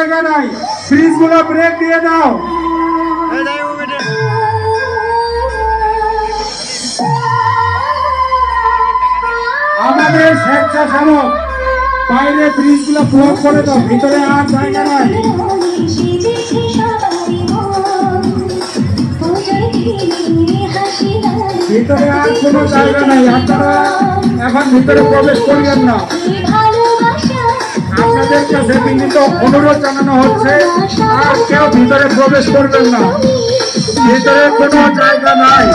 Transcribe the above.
জায়গা নাই, ফ্রিজ গুলো ব্রেক দিয়ে দাও। আমাদের স্বেচ্ছাসেবক বাইরে ফ্রিজ গুলো ব্লক করে দাও, ভিতরে আর জায়গা নাই। ভিতরে আর কোনো জায়গা নাই, আপনারা এখন ভিতরে প্রবেশ করিবেন না। আপনাদের কাছে বিনীত অনুরোধ জানানো হচ্ছে, আর কেউ ভিতরে প্রবেশ করবেন না, ভিতরে কোনো জায়গা নাই।